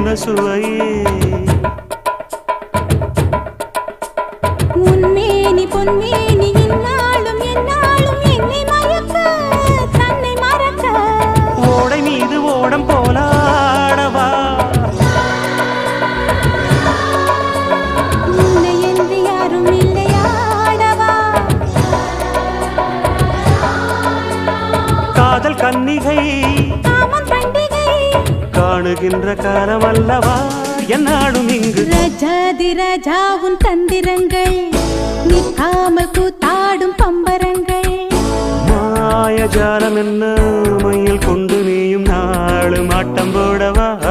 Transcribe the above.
என்ன சுவையே உன்மேனி பொன்மேனி இந்நாளும் எந்நாளும் என்னை மயக்க தன்னை மறக்க ஓடை மீது ஓடம் போலாடவா உன்னை என்று யாரும் இல்லையாடவா காதல் கன்னிகை காமம் பண்டிகை காணுகின்ற காலம் அல்லவா என்னாடும் இங்கு ரஜாதி ராஜாவும் தந்திரங்கள் நிற்காமல் கூத்தாடும் பம்பரங்கள் மாயஜாலம் என்ன மையில் கொண்டு நீயும் நாளும் ஆட்டம் போடவா